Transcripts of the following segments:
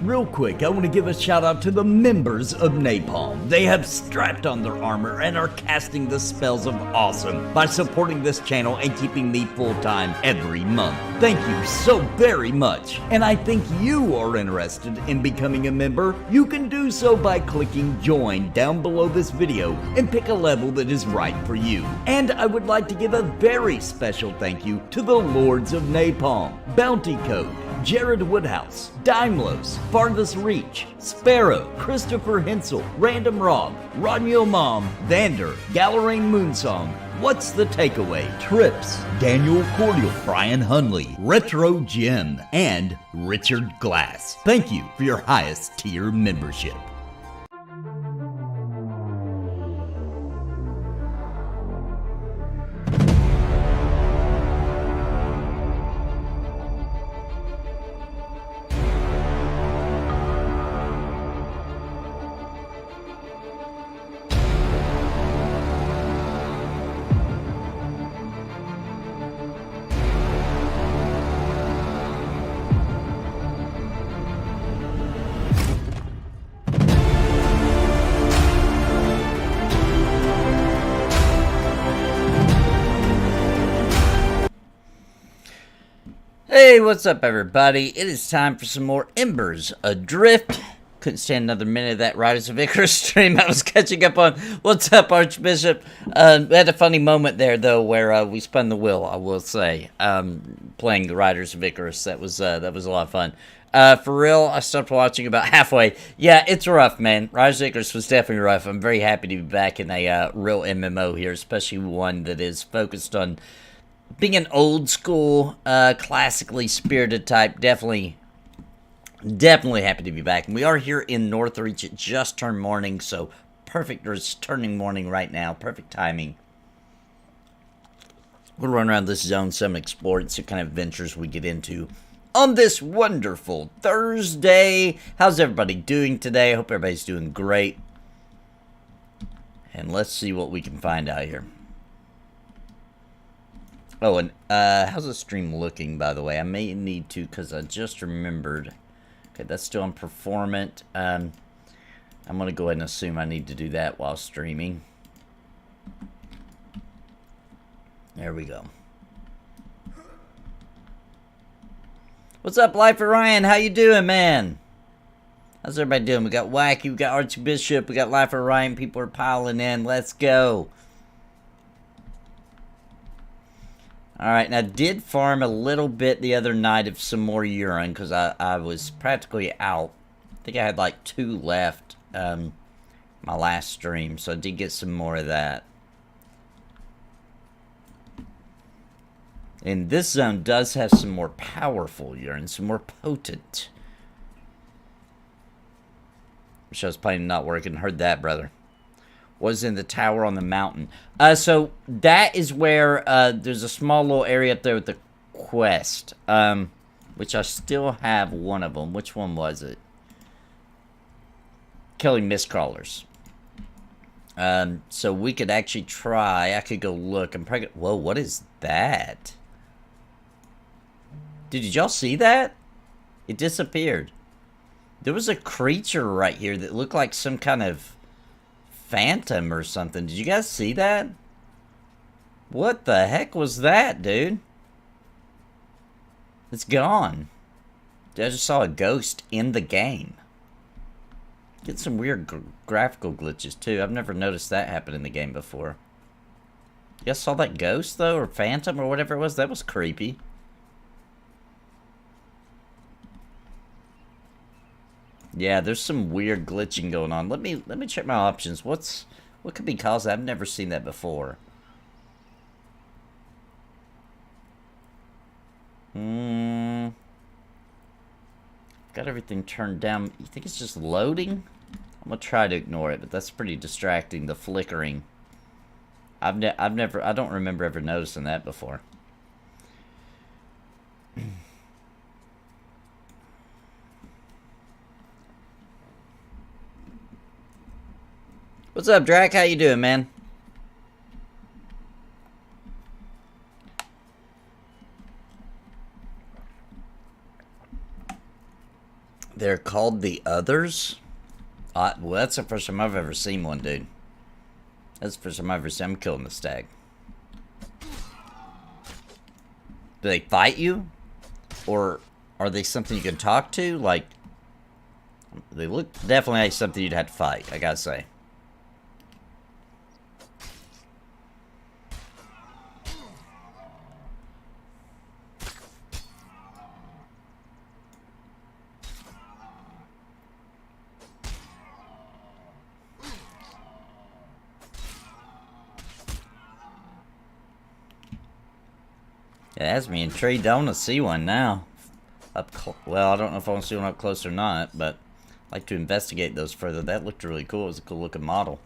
Real quick, I want to give a shout out to the members of Napalm. They have strapped on their armor and are casting the spells of awesome by supporting this channel and keeping me full-time every month. Thank you so very much. And I think you are interested in becoming a member. You can do so by clicking join down below this video and pick a level that is right for you. And I would like to give a very special thank you to the Lords of Napalm, Bounty Code, Jared Woodhouse, Daimlos, Farthest Reach, Sparrow, Christopher Hensel, Random Rob, Rodney Mom, Vander, Galerain Moonsong, What's the Takeaway, Trips, Daniel Cordial, Brian Hunley, Retro Jim, and Richard Glass. Thank you for your highest tier membership. Hey, what's up everybody? It is time for some more Embers Adrift. Couldn't stand another minute of that Riders of Icarus stream I was catching up on. What's up, Archbishop? We had a funny moment there, though, where we spun the wheel, I will say, playing the Riders of Icarus. That was a lot of fun. For real, I stopped watching about halfway. Yeah, it's rough, man. Riders of Icarus was definitely rough. I'm very happy to be back in a real MMO here, especially one that is focused on being an old school, classically spirited type. Definitely happy to be back. And we are here in Northreach. It just turned morning, so perfect. It's turning morning right now. Perfect timing. We'll run around this zone, some explore and see what kind of adventures we get into on this wonderful Thursday. How's everybody doing today? I hope everybody's doing great. And let's see what we can find out here. Oh, and how's the stream looking, by the way? I may need to, because I just remembered. Okay, that's still on performant. I'm going to go ahead and assume I need to do that while streaming. There we go. What's up, Life of Ryan? How you doing, man? How's everybody doing? We got Wacky, we got Archbishop, we got Life of Ryan. People are piling in. Let's go. Alright, now I did farm a little bit the other night of some more urine, because I was practically out. I think I had like 2 left, my last stream, so I did get some more of that. And this zone does have some more powerful urine, some more potent. Which I was planning not working. Heard that, brother. Was in the tower on the mountain. So that is where there's a small little area up there with the quest, which I still have one of them. Which one was it? Killing mistcrawlers. So we could actually try. I could go look. I'm probably. Whoa, what is that? Did y'all see that? It disappeared. There was a creature right here that looked like some kind of phantom or something. Did you guys see that? What the heck was that, dude? It's gone. I just saw a ghost in the game. Get some weird graphical glitches too. I've never noticed that happen in the game before. You guys saw that ghost though, or phantom, or whatever it was? That was creepy. Yeah, there's some weird glitching going on. Let me check my options. What could be caused? I've never seen that before. Got everything turned down. You think it's just loading? I'm gonna try to ignore it, but that's pretty distracting. The flickering. I don't remember ever noticing that before. What's up, Drac? How you doing, man? They're called the Others? Well, that's the first time I've ever seen one, dude. That's the first time I've ever seen. I'm killing the stag. Do they fight you? Or are they something you can talk to? Like, they look definitely like something you'd have to fight, I gotta say. It has me intrigued. I want to see one now. Well, I don't know if I want to see one up close or not, but I'd like to investigate those further. That looked really cool. It was a cool looking model.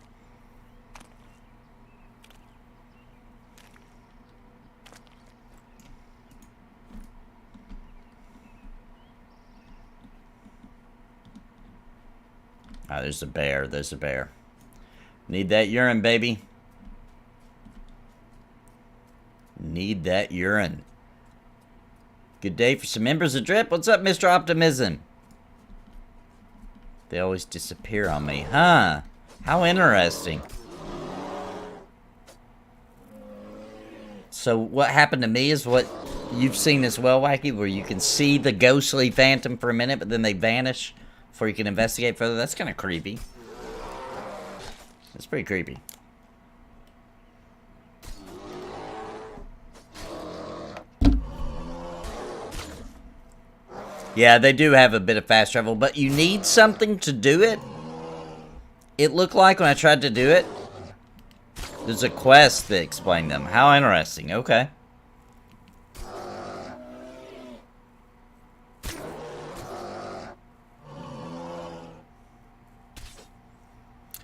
Ah, there's a bear. There's a bear. Need that urine, baby. Need that urine. Good day for some Embers Adrift. What's up, Mr. Optimism? They always disappear on me. Huh. How interesting. So what happened to me is what you've seen as well, Wacky, where you can see the ghostly phantom for a minute, but then they vanish before you can investigate further. That's kind of creepy. That's pretty creepy. Yeah, they do have a bit of fast travel, but you need something to do it. It looked like when I tried to do it, there's a quest that explained them. How interesting. Okay.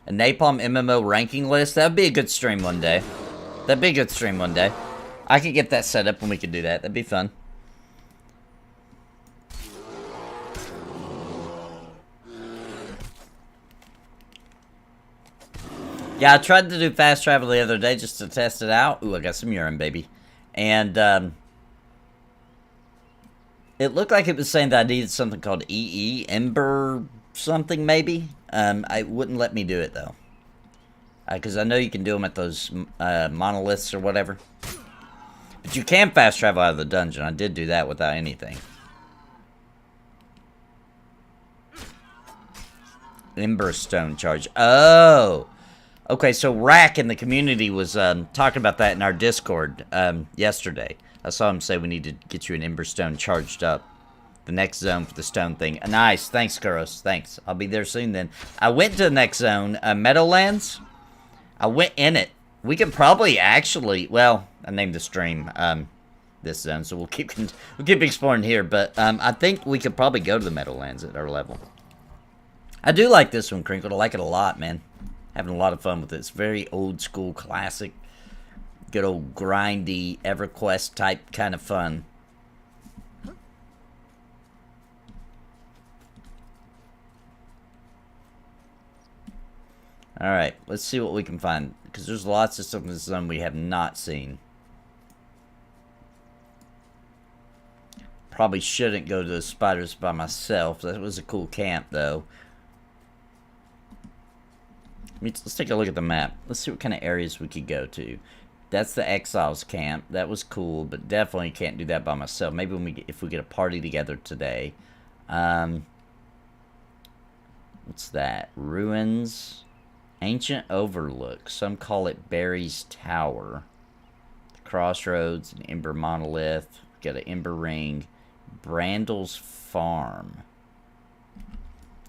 A Napalm MMO ranking list? That would be a good stream one day. That'd be a good stream one day. I could get that set up when we could do that. That'd be fun. Yeah, I tried to do fast travel the other day just to test it out. Ooh, I got some urine, baby. And, it looked like it was saying that I needed something called Ember something, maybe. It wouldn't let me do it, though. Because I know you can do them at those, monoliths or whatever. But you can fast travel out of the dungeon. I did do that without anything. Ember stone charge. Oh! Okay, so Rack in the community was talking about that in our Discord yesterday. I saw him say we need to get you an Ember Stone charged up. The next zone for the stone thing. Nice, thanks, Kuros. Thanks. I'll be there soon then. I went to the next zone, Meadowlands. I went in it. We could probably actually, well, I named the stream this zone, so we'll keep exploring here. But I think we could probably go to the Meadowlands at our level. I do like this one, Crinkled. I like it a lot, man. Having a lot of fun with it. It's very old school, classic, good old grindy, EverQuest type kind of fun. Alright, let's see what we can find. Because there's lots of stuff in this zone we have not seen. Probably shouldn't go to the spiders by myself. That was a cool camp, though. Let's take a look at the map. Let's see what kind of areas we could go to. That's the Exiles camp. That was cool, but definitely can't do that by myself. Maybe when if we get a party together today. What's that? Ruins. Ancient Overlook. Some call it Barry's Tower. The Crossroads, an Ember Monolith. We got an Ember Ring. Brandl's Farm.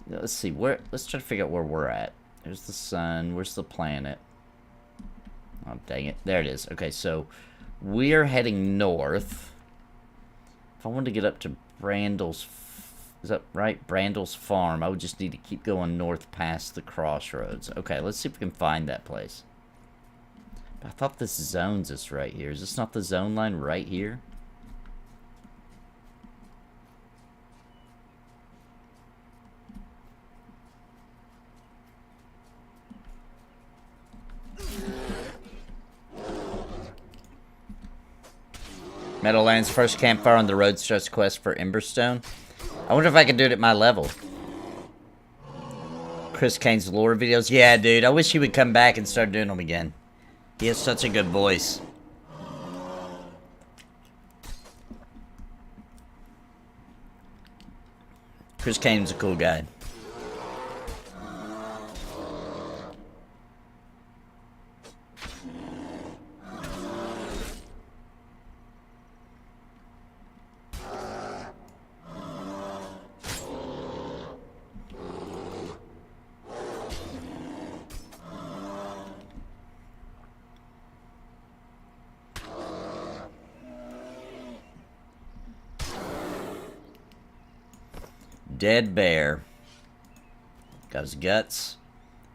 Let's see. Let's try to figure out where we're at. There's the sun. Where's the planet? Oh, dang it. There it is. Okay, so we're heading north. If I wanted to get up to Brandl's... Is that right? Brandl's Farm. I would just need to keep going north past the crossroads. Okay, let's see if we can find that place. I thought this zone's is right here. Is this not the zone line right here? Meadowlands, first campfire on the road starts quest for Emberstone. I wonder if I can do it at my level. Chris Kane's lore videos. Yeah, dude, I wish he would come back and start doing them again. He has such a good voice. Chris Kane's a cool guy. Dead bear. Got his guts.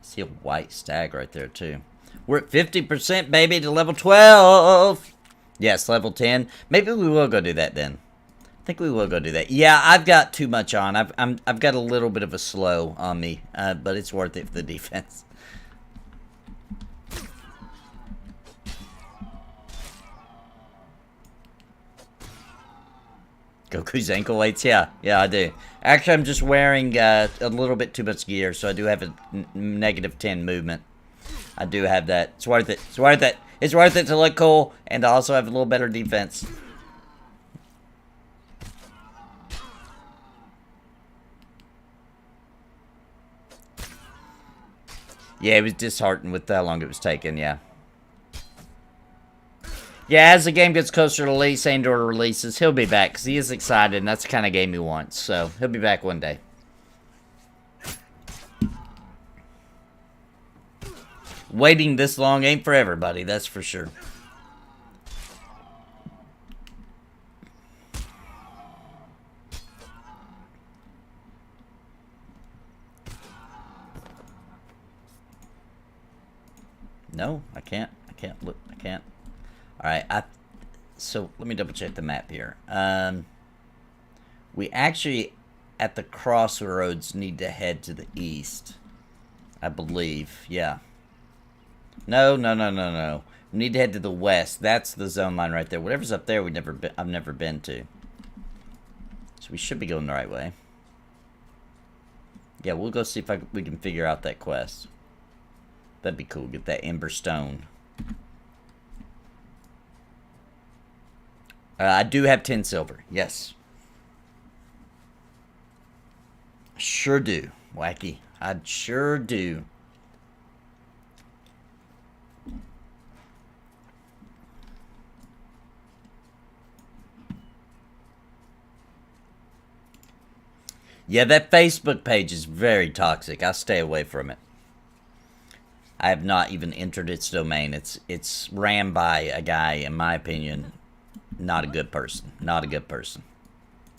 See a white stag right there too. We're at 50%, baby, to level 12. Yes, level 10. Maybe we will go do that then. I think we will go do that. Yeah, I've got too much on. I've got a little bit of a slow on me, but it's worth it for the defense. Goku's ankle weights, yeah, I do. Actually, I'm just wearing a little bit too much gear, so I do have a negative 10 movement. I do have that. It's worth it. It's worth it. It's worth it to look cool, and to also have a little better defense. Yeah, it was disheartened with how long it was taking, yeah. Yeah, as the game gets closer to release and or releases, he'll be back because he is excited and that's the kind of game he wants. So he'll be back one day. Waiting this long ain't for everybody, that's for sure. No, I can't. I can't look. I can't. Alright, so let me double check the map here. We actually, at the crossroads, need to head to the east. I believe, yeah. No. We need to head to the west. That's the zone line right there. Whatever's up there, I've never been to. So we should be going the right way. Yeah, we'll go see if we can figure out that quest. That'd be cool. Get that Ember Stone. I do have 10 silver. Yes. Sure do. Wacky. I sure do. Yeah, that Facebook page is very toxic. I stay away from it. I have not even entered its domain. It's ran by a guy, in my opinion, not a good person. Not a good person.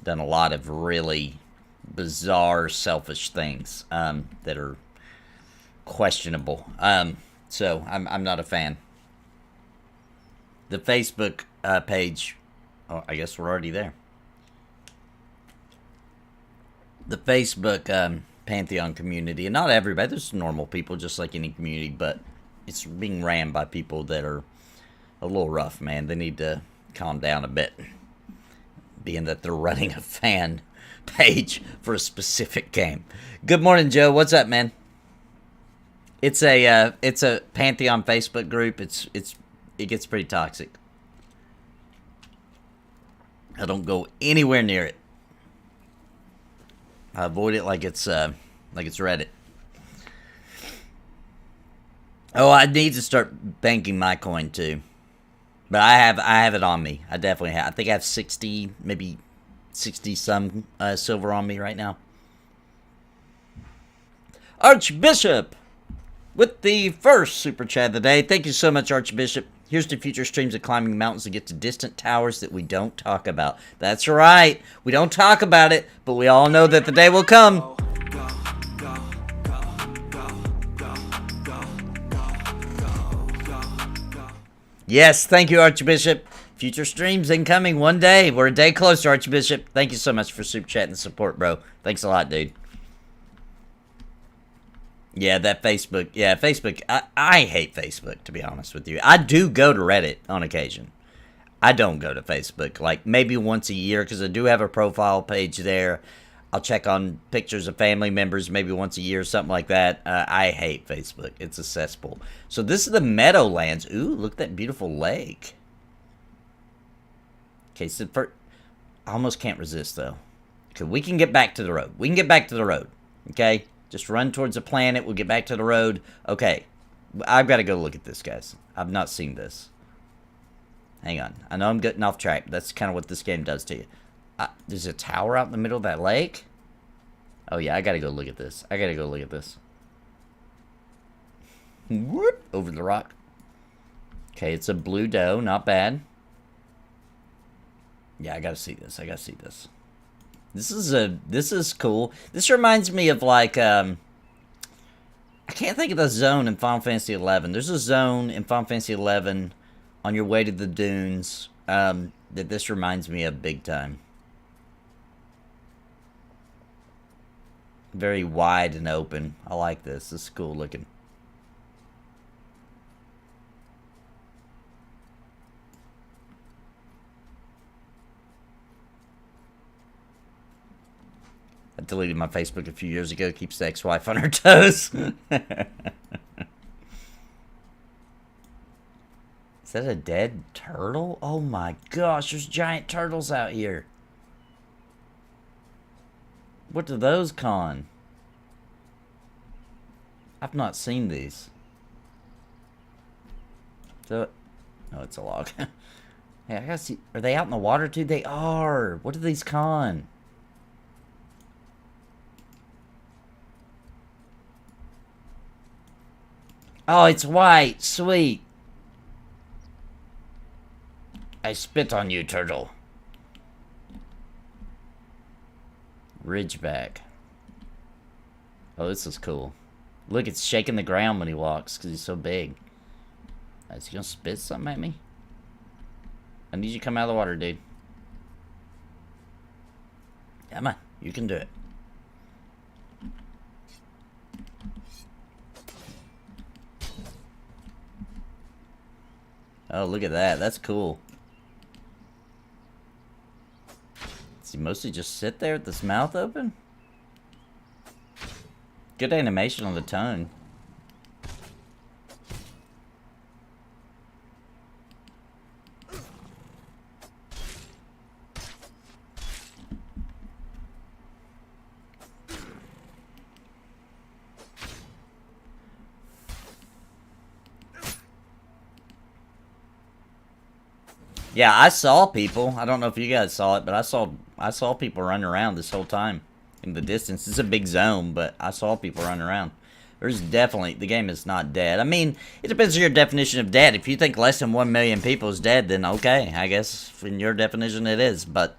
Done a lot of really bizarre, selfish things that are questionable. So I'm not a fan. The Facebook page. Oh, I guess we're already there. The Facebook Pantheon community, and not everybody. There's normal people, just like any community, but it's being ran by people that are a little rough, man. They need to calm down a bit, being that they're running a fan page for a specific game. Good morning, Joe. What's up, man? It's a Pantheon Facebook group. It gets pretty toxic. I don't go anywhere near it. I avoid it like it's Reddit. Oh, I need to start banking my coin too. But I have it on me. I definitely have. I think I have 60, maybe 60 some silver on me right now. Archbishop with the first super chat of the day. Thank you so much, Archbishop. Here's to future streams of climbing mountains to get to distant towers that we don't talk about. That's right. We don't talk about it, but we all know that the day will come. Yes, thank you, Archbishop. Future streams incoming one day. We're a day closer, Archbishop. Thank you so much for super chat and support, bro. Thanks a lot, dude. Yeah, that Facebook. Yeah, Facebook. I hate Facebook, to be honest with you. I do go to Reddit on occasion. I don't go to Facebook, like maybe once a year, because I do have a profile page there. I'll check on pictures of family members maybe once a year, something like that. I hate Facebook. It's a cesspool. So this is the Meadowlands. Ooh, look at that beautiful lake. Okay, so I almost can't resist, though. Okay, we can get back to the road. We can get back to the road. Okay? Just run towards the planet. We'll get back to the road. Okay. I've got to go look at this, guys. I've not seen this. Hang on. I know I'm getting off track. That's kind of what this game does to you. There's a tower out in the middle of that lake? Oh, yeah. I got to go look at this. I got to go look at this. Whoop. Over the rock. Okay, it's a blue doe. Not bad. Yeah, I got to see this. I got to see this. This is cool. This reminds me of, like, I can't think of the zone in Final Fantasy XI. There's a zone in Final Fantasy XI on your way to the dunes that this reminds me of big time. Very wide and open. I like this. This is cool looking. I deleted my Facebook a few years ago. Keeps the ex-wife on her toes. Is that a dead turtle? Oh my gosh, there's giant turtles out here. What do those con? I've not seen these. So, oh, it's a log. Hey, I gotta see. Are they out in the water too? They are. What do these con? Oh, it's white. Sweet. I spit on you, turtle. Ridgeback. Oh, this is cool. Look, it's shaking the ground when he walks because he's so big. Is he gonna spit something at me? I need you to come out of the water, dude. Come on, you can do it. Oh, look at that. That's cool. Does he mostly just sit there with his mouth open? Good animation on the tongue. Yeah, I saw people. I don't know if you guys saw it, but I saw people running around this whole time in the distance. It's a big zone, but I saw people running around. There's definitely, the game is not dead. I mean, it depends on your definition of dead. If you think less than 1 million people is dead, then okay, I guess in your definition it is. But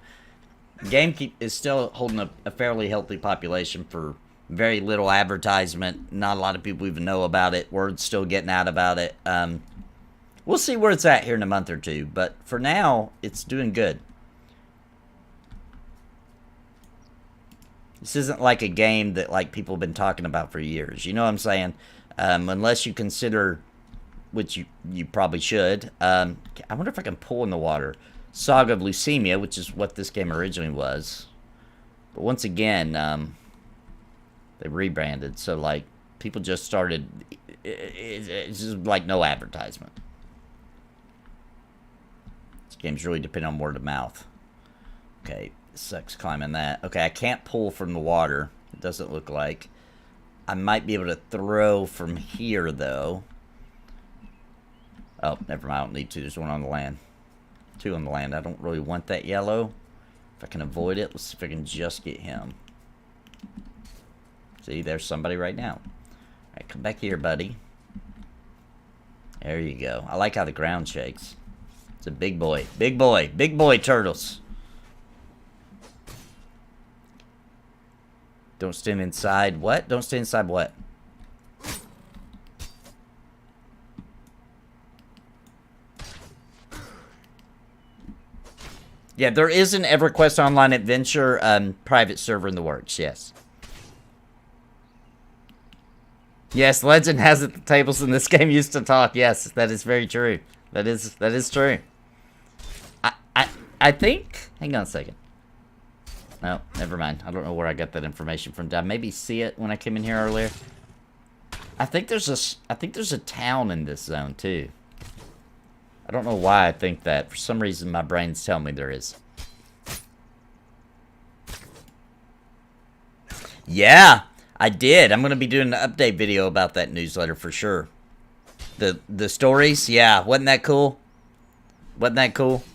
the game is still holding a fairly healthy population for very little advertisement. Not a lot of people even know about it. Word's still getting out about it. We'll see where it's at here in a month or two, but for now, it's doing good. This isn't like a game that like people have been talking about for years. You know what I'm saying? Unless you consider, which you probably should. I wonder if I can pull in the water. Saga of Lucimia, which is what this game originally was. But once again, they rebranded, so like people just started. It's just like no advertisement. Games really depend on word of mouth. Okay, sucks climbing that. Okay, I can't pull from the water. It doesn't look like. I might be able to throw from here, though. Oh, never mind. I don't need to. There's one on the land. 2 on the land. I don't really want that yellow. If I can avoid it, let's see if I can just get him. See, there's somebody right now. Alright, come back here, buddy. There you go. I like how the ground shakes. It's a big boy. Big boy. Big boy turtles. Don't stand inside what? Don't stand inside what? Yeah, there is an EverQuest Online Adventure private server in the works, yes. Yes, legend has it the tables in this game used to talk. Yes, that is very true. That is true. I think, hang on a second. No, never mind. I don't know where I got that information from. Did I maybe see it when I came in here earlier? I think there's a town in this zone too. I don't know why I think that. For some reason, my brain's telling me there is. Yeah, I did. I'm gonna be doing an update video about that newsletter for sure. The stories, yeah, wasn't that cool? Wasn't that cool?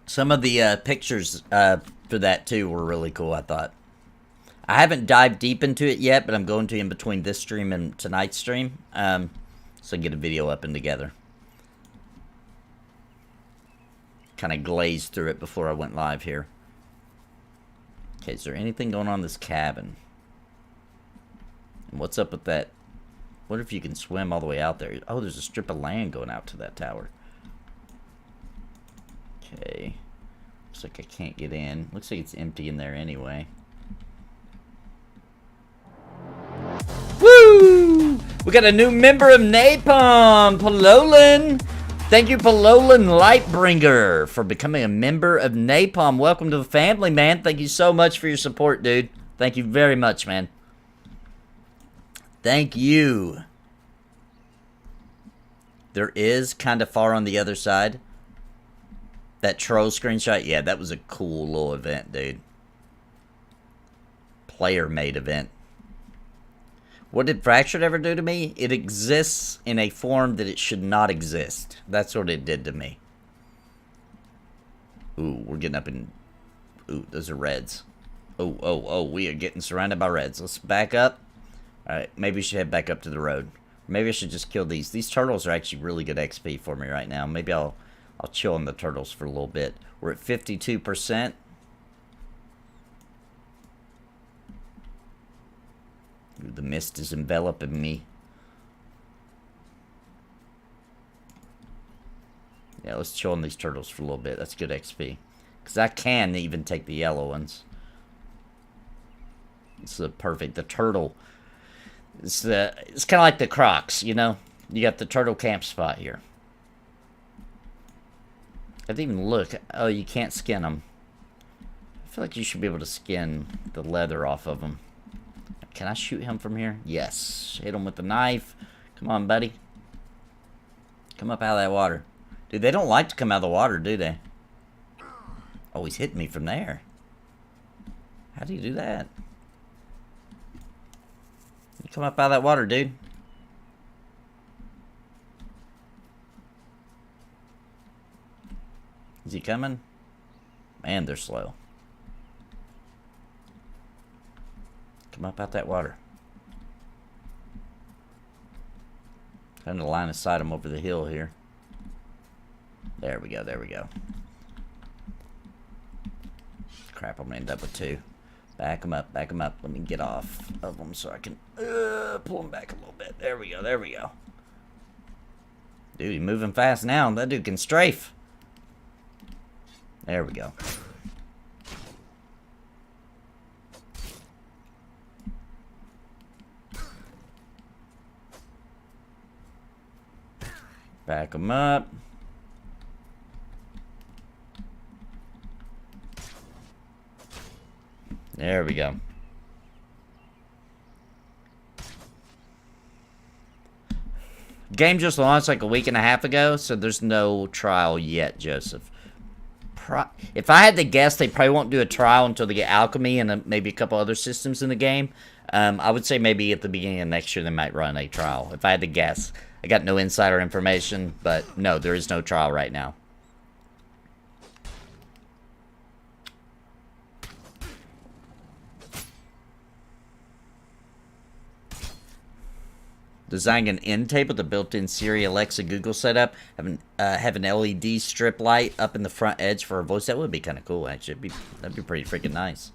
Some of the pictures for that too were really cool, I thought. I haven't dived deep into it yet, but I'm going to in between this stream and tonight's stream, so I can get a video up and together. Kind of glazed through it before I went live here. Okay, is there anything going on in this cabin? And what's up with that? What if you can swim all the way out there? Oh, there's a strip of land going out to that tower. Okay. Looks like I can't get in. Looks like it's empty in there anyway. Woo! We got a new member of Napalm, Palolan. Thank you, Palolan Lightbringer, for becoming a member of Napalm. Welcome to the family, man. Thank you so much for your support, dude. Thank you very much, man. Thank you. There is kind of far on the other side. That troll screenshot, yeah, that was a cool little event, dude. Player-made event. What did Fractured ever do to me? It exists in a form that it should not exist. That's what it did to me. Ooh, we're getting up in... Ooh, those are reds. Oh, we are getting surrounded by reds. Let's back up. Alright, maybe we should head back up to the road. Maybe I should just kill these. These turtles are actually really good XP for me right now. Maybe I'll chill on the turtles for a little bit. We're at 52%. Ooh, the mist is enveloping me. Yeah, let's chill on these turtles for a little bit. That's good XP. Because I can even take the yellow ones. It's the perfect. The turtle. It's kind of like the Crocs, you know? You got the turtle camp spot here. I didn't even look. Oh, you can't skin them. I feel like you should be able to skin the leather off of them. Can I shoot him from here? Yes. Hit him with the knife. Come on, buddy. Come up out of that water. Dude, they don't like to come out of the water, do they? Oh, he's hitting me from there. How do you do that? You come up out of that water, dude. Is he coming? Man, they're slow. Come up out that water. Trying to line of sight him over the hill here. There we go, there we go. Crap, I'm gonna end up with two. Back him up, back him up. Let me get off of them so I can pull him back a little bit. There we go, there we go. Dude, he's moving fast now. That dude can strafe. There we go. Back him up. There we go. Game just launched like a week and a half ago, so there's no trial yet, Joseph. If I had to guess, they probably won't do a trial until they get Alchemy and maybe a couple other systems in the game. I would say maybe at the beginning of next year they might run a trial, if I had to guess. I got no insider information, but no, there is no trial right now. Designing an end table with a built-in Siri, Alexa, Google setup. Have an LED strip light up in the front edge for a voice. That would be kind of cool, actually. That'd be pretty freaking nice.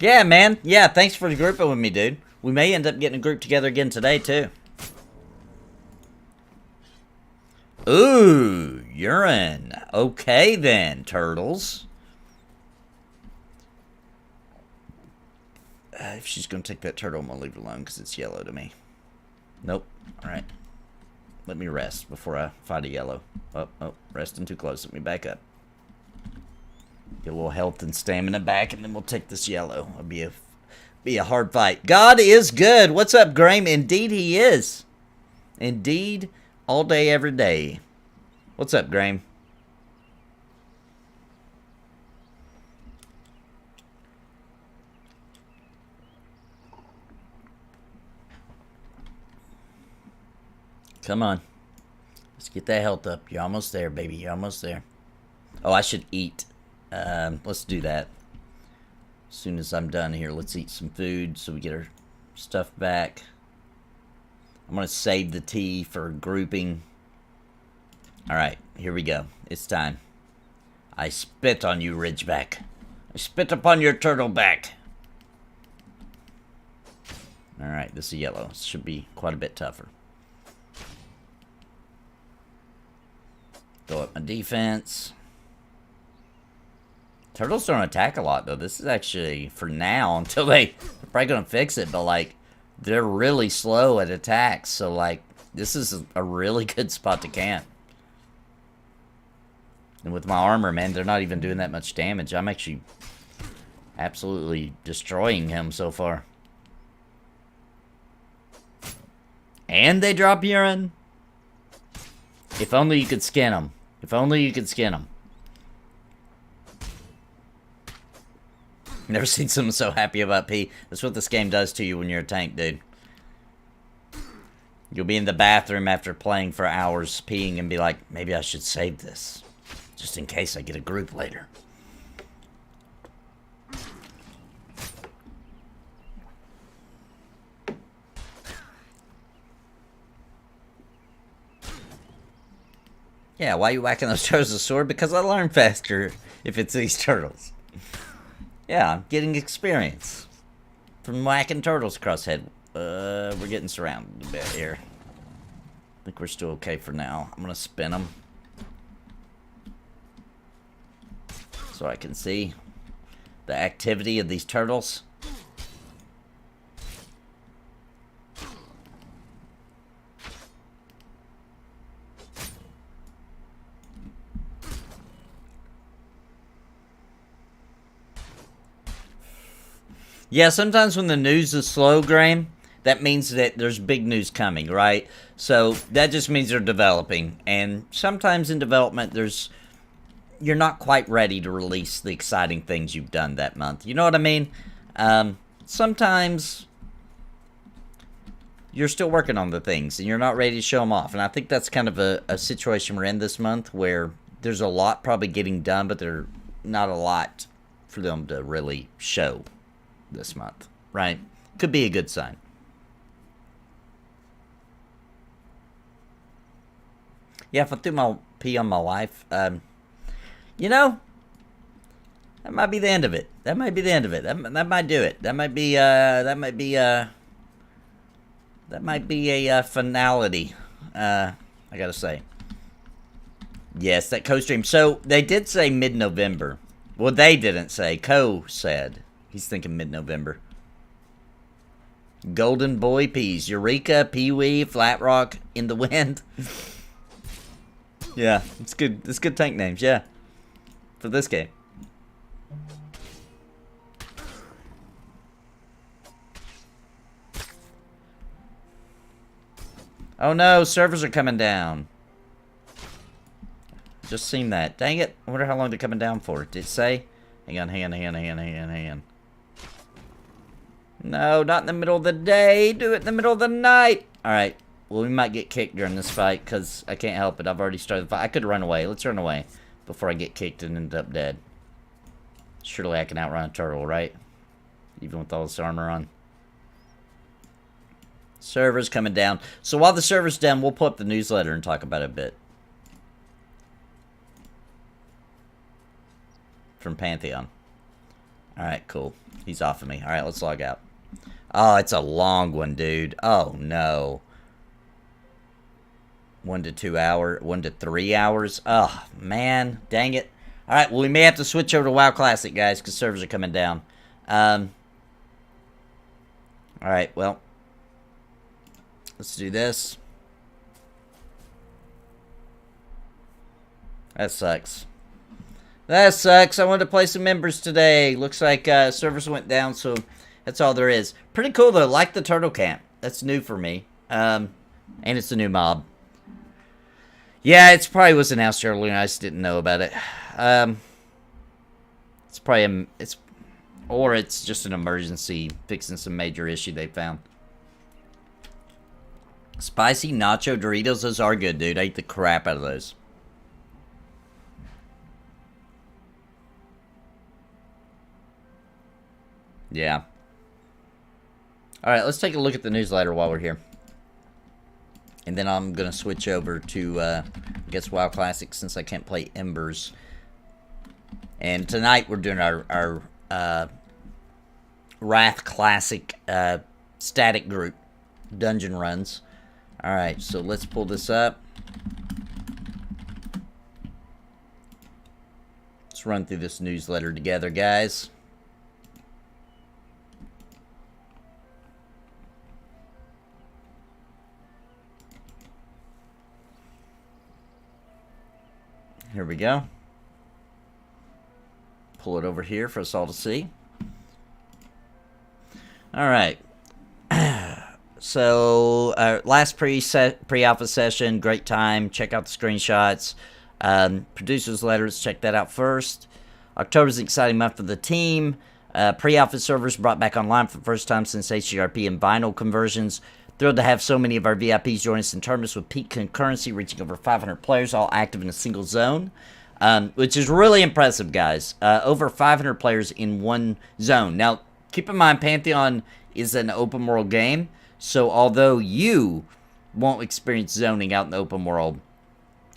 Yeah, man. Yeah, thanks for grouping with me, dude. We may end up getting a group together again today, too. Ooh, urine. Okay then, turtles. If she's going to take that turtle, I'm going to leave it alone because it's yellow to me. Nope. Alright. Let me rest before I fight a yellow. Oh, resting too close. Let me back up. Get a little health and stamina back, and then we'll take this yellow. It'll be a hard fight. God is good. What's up, Graham? Indeed he is. Indeed, all day, every day. What's up, Graham? Come on. Let's get that health up. You're almost there, baby. You're almost there. Oh, I should eat. Let's do that. As soon as I'm done here, let's eat some food so we get our stuff back. I'm going to save the tea for grouping. Alright, here we go. It's time. I spit on you, Ridgeback. I spit upon your turtle back. Alright, this is yellow. This should be quite a bit tougher. Throw up my defense. Turtles don't attack a lot, though. This is actually, for now, until they're probably going to fix it, but, like, they're really slow at attacks, so, like, this is a really good spot to camp. And with my armor, man, they're not even doing that much damage. I'm actually absolutely destroying him so far. And they drop urine. If only you could skin them. If only you could skin them. Never seen someone so happy about pee. That's what this game does to you when you're a tank, dude. You'll be in the bathroom after playing for hours, peeing, and be like, maybe I should save this. Just in case I get a group later. Yeah, why are you whacking those turtles with a sword? Because I learn faster if it's these turtles. Yeah, I'm getting experience from whacking turtles across head. We're getting surrounded a bit here. I think we're still okay for now. I'm going to spin them so I can see the activity of these turtles. Yeah, sometimes when the news is slow, Graham, that means that there's big news coming, right? So that just means they're developing. And sometimes in development, you're not quite ready to release the exciting things you've done that month. You know what I mean? Sometimes you're still working on the things and you're not ready to show them off. And I think that's kind of a situation we're in this month where there's a lot probably getting done, but there's not a lot for them to really show this month, right? Could be a good sign. Yeah, if I threw my pee on my wife, you know, that might be the end of it. That might be the end of it. That might do it. That might be a finality. I gotta say. Yes, that co-stream. So they did say mid-November. Well, they didn't say. Co said. He's thinking mid-November. Golden Boy Peas. Eureka, Pee-wee, Flat Rock, In the Wind. Yeah, it's good. It's good tank names, yeah. For this game. Oh no, servers are coming down. Just seen that. Dang it. I wonder how long they're coming down for. Did it say? Hang on. No, not in the middle of the day. Do it in the middle of the night. Alright. Well, we might get kicked during this fight because I can't help it. I've already started the fight. I could run away. Let's run away before I get kicked and end up dead. Surely I can outrun a turtle, right? Even with all this armor on. Server's coming down. So while the server's down, we'll pull up the newsletter and talk about it a bit. From Pantheon. Alright, cool. He's off of me. Alright, let's log out. Oh, it's a long one, dude. Oh, no. 1 to 2 hours. 1 to 3 hours. Oh, man. Dang it. Alright, well, we may have to switch over to WoW Classic, guys, because servers are coming down. Alright, well. Let's do this. That sucks. That sucks. I wanted to play some Embers today. Looks like servers went down, so that's all there is. Pretty cool, though. Like the turtle camp. That's new for me. And it's a new mob. Yeah, it probably was announced earlier, and I just didn't know about it. It's probably or it's just an emergency fixing some major issue they found. Spicy nacho Doritos, those are good, dude. I eat the crap out of those. Yeah. Alright, let's take a look at the newsletter while we're here. And then I'm going to switch over to, I guess, WoW Classics since I can't play Embers. And tonight we're doing our Wrath Classic static group dungeon runs. Alright, so let's pull this up. Let's run through this newsletter together, guys. Here we go. Pull it over here for us all to see. Alright. So, last pre-alpha session, great time. Check out the screenshots. Producers letters, check that out first. October's an exciting month for the team. Pre-alpha servers brought back online for the first time since HGRP and vinyl conversions. Thrilled to have so many of our VIPs join us in tournaments with peak concurrency, reaching over 500 players, all active in a single zone, which is really impressive, guys. Over 500 players in one zone. Now, keep in mind, Pantheon is an open world game, so although you won't experience zoning out in the open world,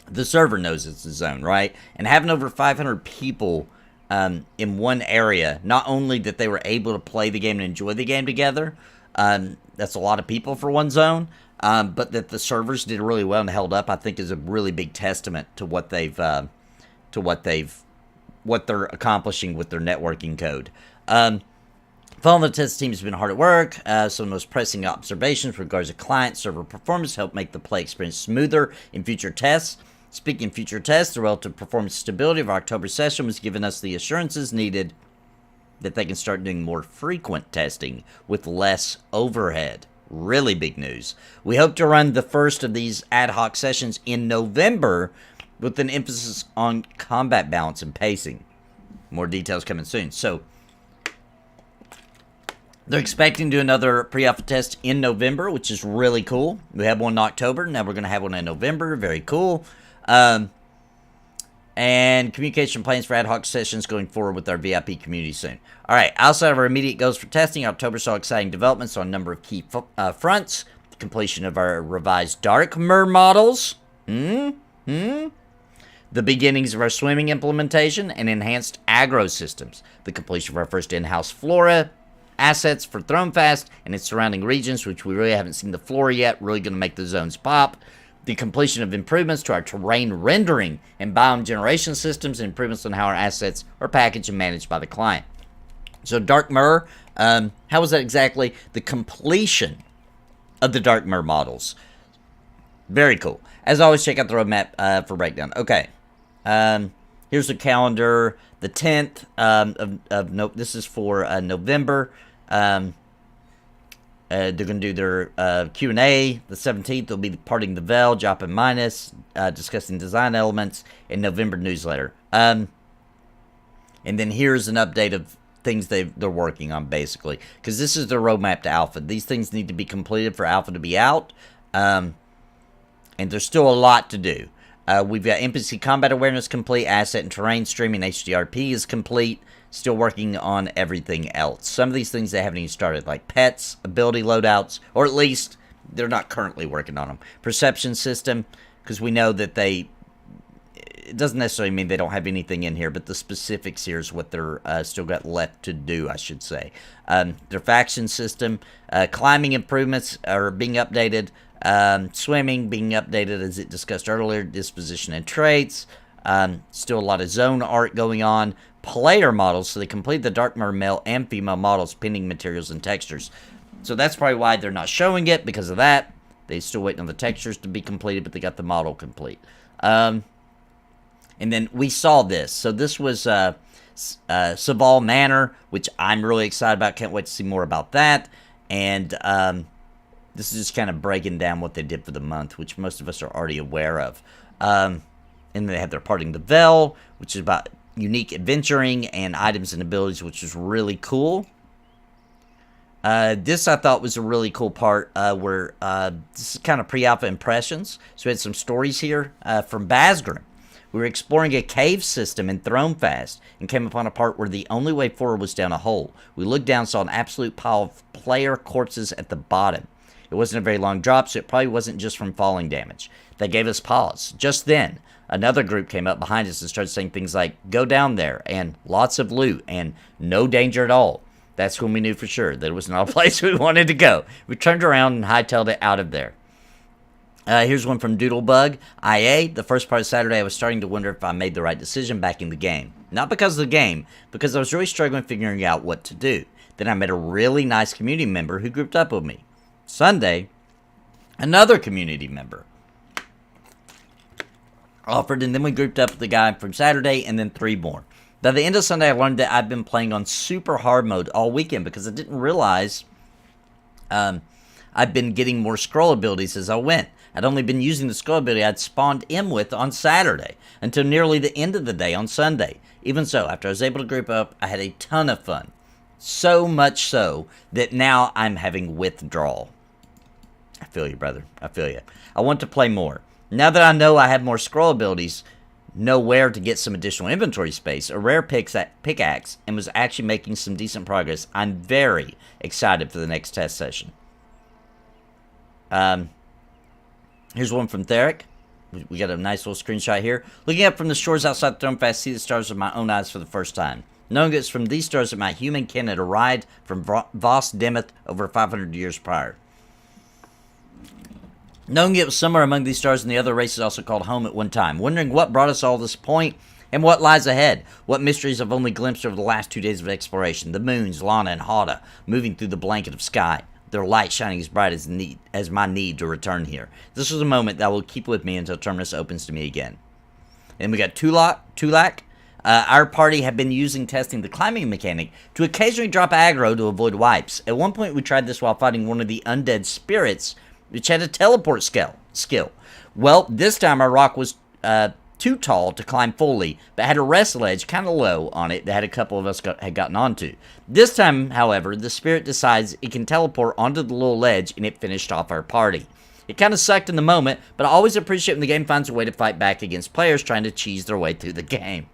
the server knows it's a zone, right? And having over 500 people in one area, not only that they were able to play the game and enjoy the game together, that's a lot of people for one zone, but that the servers did really well and held up, I think is a really big testament to what they're accomplishing with their networking code. Following the test team has been hard at work. Some of the most pressing observations with regards to client server performance help make the play experience smoother in future tests. Speaking of future tests, the relative performance stability of our October session was giving us the assurances needed that they can start doing more frequent testing with less overhead. Really big news. We hope to run the first of these ad hoc sessions in November with an emphasis on combat balance and pacing. More details coming soon. So, they're expecting to do another pre-alpha test in November, which is really cool. We had one in October, now we're going to have one in November. Very cool. And communication plans for ad hoc sessions going forward with our VIP community soon. Alright, outside of our immediate goals for testing, October saw exciting developments on a number of key fronts. The completion of our revised Dark Mer models. The beginnings of our swimming implementation and enhanced aggro systems. The completion of our first in-house flora assets for Thronefast and its surrounding regions, which we really haven't seen the flora yet. Really going to make the zones pop. The completion of improvements to our terrain rendering and biome generation systems, and improvements on how our assets are packaged and managed by the client. So Dark Mer, how was that exactly? The completion of the Dark Mer models. Very cool. As always, check out the roadmap for breakdown. Okay. Here's the calendar. The 10th this is for November. They're going to do their Q&A. The 17th will be parting the veil, dropping minus, discussing design elements, and November newsletter. And then here's an update of things they're working on, basically. Because this is their roadmap to alpha. These things need to be completed for alpha to be out. And there's still a lot to do. We've got NPC combat awareness complete, asset and terrain streaming, HDRP is complete. Still working on everything else. Some of these things they haven't even started, like pets, ability loadouts, or at least they're not currently working on them. Perception system, because we know that it doesn't necessarily mean they don't have anything in here, but the specifics here is what they're still got left to do, I should say. Their faction system, climbing improvements are being updated. Swimming being updated as it discussed earlier, disposition and traits. Still a lot of zone art going on. Player models, so they complete the Dark Mer male and female models, pending materials and textures. So that's probably why they're not showing it, because of that. They're still waiting on the textures to be completed, but they got the model complete. And then we saw this. So this was Saval Manor, which I'm really excited about. Can't wait to see more about that. And this is just kind of breaking down what they did for the month, which most of us are already aware of. And they have their Parting the Veil, which is about unique adventuring and items and abilities, which is really cool. This I thought was a really cool part where this is kind of pre-alpha impressions. So we had some stories here from Basgrim. We were exploring a cave system in Thronefast and came upon a part where the only way forward was down a hole. We looked down and saw an absolute pile of player corpses at the bottom. It wasn't a very long drop, so it probably wasn't just from falling damage. That gave us pause. Just then, another group came up behind us and started saying things like, "Go down there," and "lots of loot," and "no danger at all." That's when we knew for sure that it was not a place we wanted to go. We turned around and hightailed it out of there. Here's one from Doodlebug. IA, the first part of Saturday, I was starting to wonder if I made the right decision backing the game. Not because of the game, because I was really struggling figuring out what to do. Then I met a really nice community member who grouped up with me. Sunday, another community member offered, and then we grouped up with the guy from Saturday, and then 3 more. By the end of Sunday, I learned that I've been playing on super hard mode all weekend because I didn't realize I've been getting more scroll abilities as I went. I'd only been using the scroll ability I'd spawned in with on Saturday until nearly the end of the day on Sunday. Even so, after I was able to group up, I had a ton of fun. So much so that now I'm having withdrawal. I feel you, brother. I feel you. I want to play more. Now that I know I have more scroll abilities, know where to get some additional inventory space, a rare pickaxe, and was actually making some decent progress, I'm very excited for the next test session. Here's one from Theric. We got a nice little screenshot here. Looking up from the shores outside Thronefast, see the stars with my own eyes for the first time. Knowing it's from these stars that my human kin had arrived from Vos Demeth over 500 years prior. Knowing it was somewhere among these stars and the other races also called home at one time. Wondering what brought us all this point and what lies ahead. What mysteries I've only glimpsed over the last 2 days of exploration. The moons, Lana and Hada, moving through the blanket of sky. Their light shining as bright as my need to return here. This was a moment that will keep with me until Terminus opens to me again. And we got Tulak. Our party had been using testing the climbing mechanic to occasionally drop aggro to avoid wipes. At one point we tried this while fighting one of the undead spirits, which had a teleport skill. Well, this time our rock was too tall to climb fully, but had a rest ledge kind of low on it that had a couple of us had gotten onto. This time, however, the spirit decides it can teleport onto the little ledge, and it finished off our party. It kind of sucked in the moment, but I always appreciate when the game finds a way to fight back against players trying to cheese their way through the game.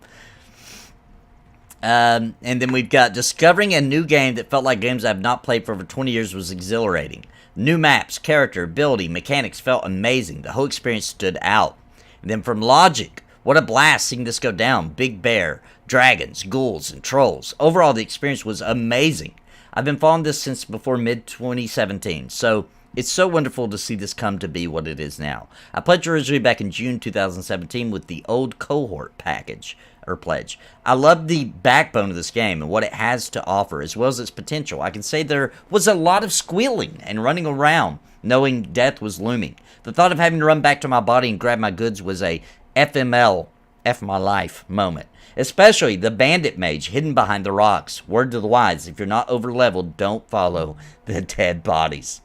And then we've got discovering a new game that felt like games I've not played for over 20 years was exhilarating. New maps, character, ability, mechanics felt amazing. The whole experience stood out. And then from Logic, what a blast seeing this go down. Big bear, dragons, ghouls, and trolls. Overall, the experience was amazing. I've been following this since before mid-2017, so it's so wonderful to see this come to be what it is now. I pledged originally back in June 2017 with the old cohort package, or pledge. I love the backbone of this game and what it has to offer, as well as its potential. I can say there was a lot of squealing and running around, knowing death was looming. The thought of having to run back to my body and grab my goods was a FML, F my life moment. Especially the bandit mage hidden behind the rocks. Word to the wise, if you're not over leveled, don't follow the dead bodies.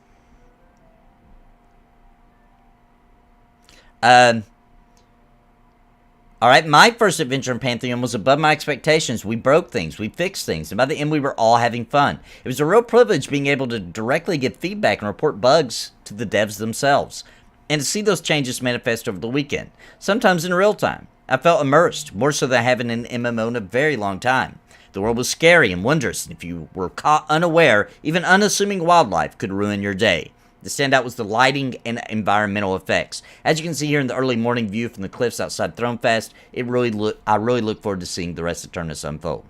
Alright, my first adventure in Pantheon was above my expectations. We broke things, we fixed things, and by the end we were all having fun. It was a real privilege being able to directly give feedback and report bugs to the devs themselves, and to see those changes manifest over the weekend, sometimes in real time. I felt immersed, more so than I have in an MMO in a very long time. The world was scary and wondrous, and if you were caught unaware, even unassuming wildlife could ruin your day. The standout was the lighting and environmental effects. As you can see here in the early morning view from the cliffs outside Thronefast, I really look forward to seeing the rest of Terminus unfold.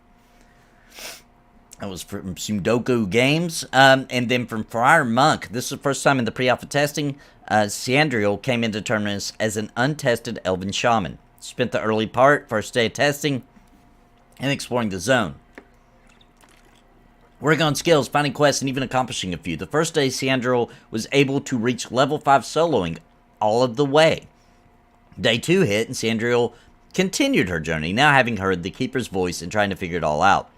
That was from Sundoku Games. And then from Friar Monk, this is the first time in the pre-alpha testing, Siandriel came into Terminus as an untested elven shaman. Spent the early part, first day of testing, and exploring the zone. working on skills, finding quests, and even accomplishing a few. The first day, Sandro was able to reach level 5 soloing all of the way. Day 2 hit, and Sandriel continued her journey, now having heard the Keeper's voice and trying to figure it all out.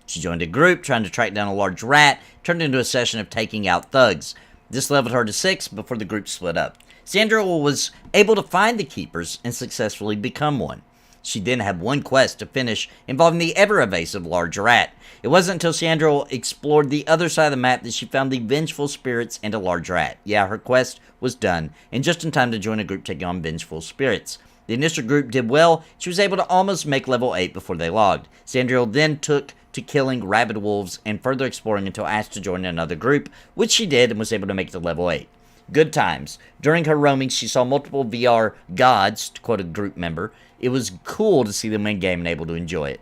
She joined a group, trying to track down a large rat, turned into a session of taking out thugs. This leveled her to 6 before the group split up. Sandriel was able to find the Keepers and successfully become one. She then had one quest to finish involving the ever-evasive large rat. It wasn't until Sandriel explored the other side of the map that she found the vengeful spirits and a large rat. Yeah, her quest was done, and just in time to join a group taking on vengeful spirits. The initial group did well. She was able to almost make level 8 before they logged. Sandriel then took to killing rabid wolves and further exploring until asked to join another group, which she did and was able to make it to level 8. Good times. During her roaming, she saw multiple VR gods, to quote a group member. It was cool to see them in game and able to enjoy it.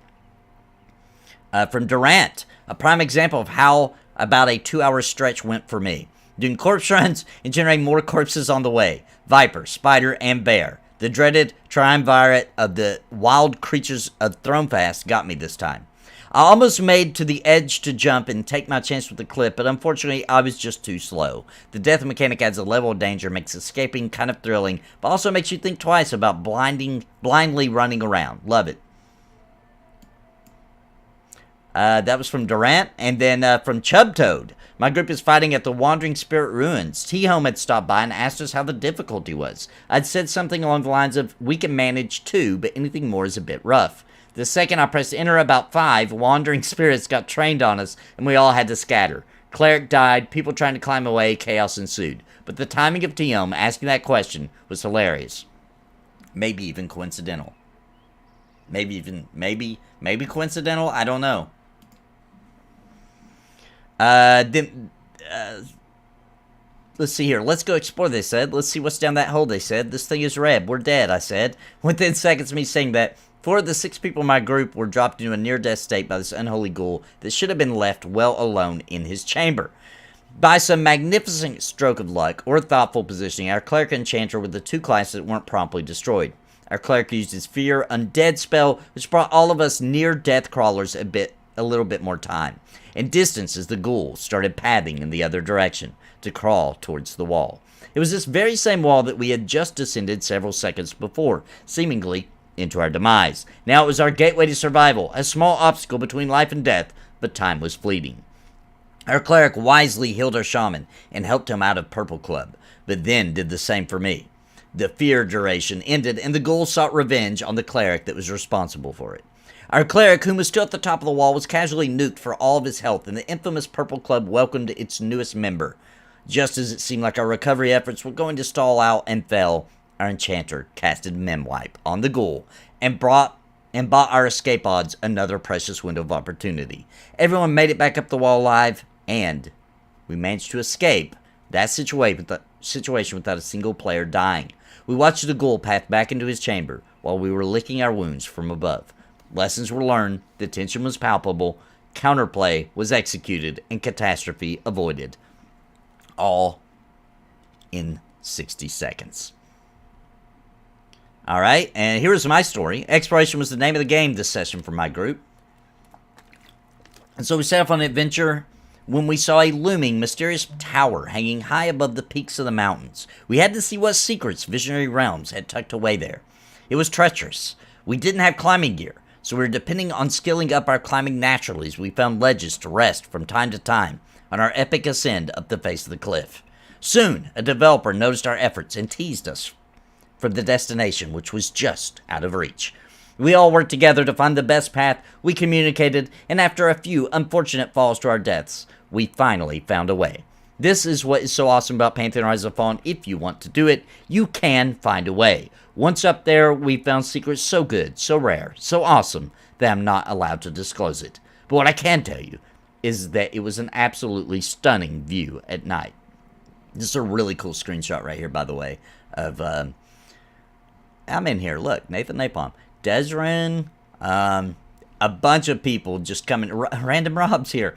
From Durant, a prime example of how about a 2-hour stretch went for me. Doing corpse runs and generating more corpses on the way. Viper, spider, and bear. The dreaded triumvirate of the wild creatures of Thronefast got me this time. I almost made to the edge to jump and take my chance with the cliff, but unfortunately I was just too slow. The death mechanic adds a level of danger, makes escaping kind of thrilling, but also makes you think twice about blindly running around. Love it. That was from Durant, and then from Chubtoad. My group is fighting at the Wandering Spirit Ruins. T-Home had stopped by and asked us how the difficulty was. I'd said something along the lines of, we can manage 2, but anything more is a bit rough. The second I pressed enter about 5, wandering spirits got trained on us, and we all had to scatter. Cleric died, people trying to climb away, chaos ensued. But the timing of T-Home asking that question was hilarious. Maybe even coincidental. Maybe coincidental? I don't know. Let's see here. Let's go explore, they said. Let's see what's down that hole, they said. This thing is red. We're dead, I said. Within seconds of me saying that, 4 of the 6 people in my group were dropped into a near-death state by this unholy ghoul that should have been left well alone in his chamber. By some magnificent stroke of luck or thoughtful positioning, our cleric and enchanter were the 2 classes that weren't promptly destroyed. Our cleric used his fear undead spell, which brought all of us near-death crawlers a little bit more time, and distance as the ghoul started pathing in the other direction to crawl towards the wall. It was this very same wall that we had just descended several seconds before, seemingly into our demise. Now it was our gateway to survival, a small obstacle between life and death, but time was fleeting. Our cleric wisely healed our shaman and helped him out of Purple Club, but then did the same for me. The fear duration ended, and the ghoul sought revenge on the cleric that was responsible for it. Our cleric, whom was still at the top of the wall, was casually nuked for all of his health, and the infamous Purple Club welcomed its newest member. Just as it seemed like our recovery efforts were going to stall out and fail, our enchanter casted Memwipe on the ghoul and bought our escape odds another precious window of opportunity. Everyone made it back up the wall alive, and we managed to escape that situation without a single player dying. We watched the ghoul path back into his chamber while we were licking our wounds from above. Lessons were learned, the tension was palpable, counterplay was executed, and catastrophe avoided. All in 60 seconds. Alright, and here is my story. Exploration was the name of the game this session for my group. And so we set off on an adventure when we saw a looming, mysterious tower hanging high above the peaks of the mountains. We had to see what secrets Visionary Realms had tucked away there. It was treacherous. We didn't have climbing gear, so we were depending on skilling up our climbing naturally as we found ledges to rest from time to time on our epic ascent up the face of the cliff. Soon, a developer noticed our efforts and teased us from the destination, which was just out of reach. We all worked together to find the best path, we communicated, and after a few unfortunate falls to our deaths, we finally found a way. This is what is so awesome about Pantheon Rise of the Fallen. If you want to do it, you can find a way. Once up there, we found secrets so good, so rare, so awesome, that I'm not allowed to disclose it. But what I can tell you is that it was an absolutely stunning view at night. This is a really cool screenshot right here, by the way, of I'm in here. Look, Nathan Napalm, Desrin, a bunch of people just coming. Random Rob's here,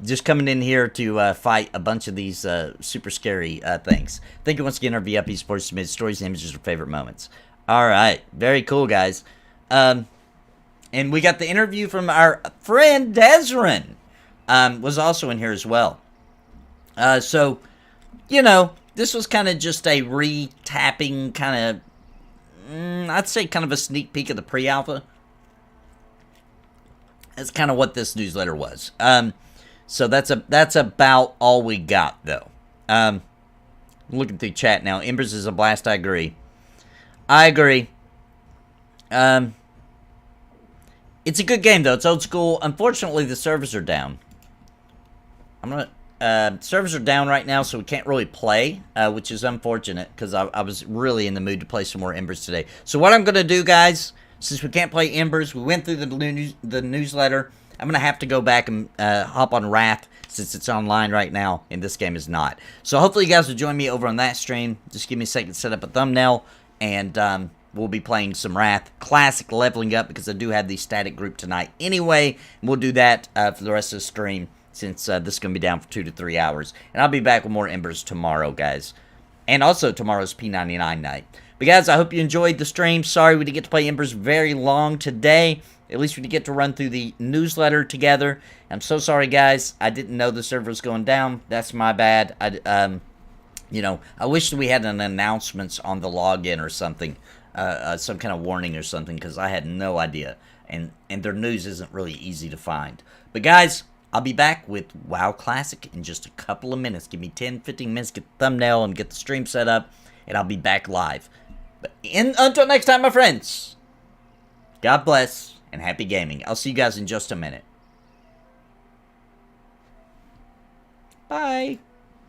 just coming in here to fight a bunch of these super scary things. Thank you once again, our VIP supporters submitted stories, images, or favorite moments. All right, very cool, guys. And we got the interview from our friend Desrin. was also in here as well. So, you know, this was kind of just a re-tapping kind of, I'd say kind of a sneak peek of the pre-alpha. That's kind of what this newsletter was. So that's about all we got, though. Looking through chat now. Embers is a blast, I agree. I agree. It's a good game, though. It's old school. Unfortunately, the servers are down. Servers are down right now, so we can't really play, which is unfortunate, because I was really in the mood to play some more Embers today. So what I'm going to do, guys, since we can't play Embers, we went through the newsletter. I'm going to have to go back and hop on Wrath, since it's online right now, and this game is not. So hopefully you guys will join me over on that stream. Just give me a second to set up a thumbnail, and we'll be playing some Wrath. Classic leveling up, because I do have the static group tonight anyway. And we'll do that for the rest of the stream, since this is going to be down for 2 to 3 hours. And I'll be back with more Embers tomorrow, guys. And also tomorrow's P99 night. But guys, I hope you enjoyed the stream. Sorry we didn't get to play Embers very long today. At least we did get to run through the newsletter together. I'm so sorry, guys. I didn't know the server was going down. That's my bad. You know, I wish we had an announcements on the login or something. Some kind of warning or something, because I had no idea. And their news isn't really easy to find. But guys, I'll be back with WoW Classic in just a couple of minutes. Give me 10, 15 minutes, get the thumbnail and get the stream set up, and I'll be back live. But until next time, my friends, God bless and happy gaming. I'll see you guys in just a minute. Bye.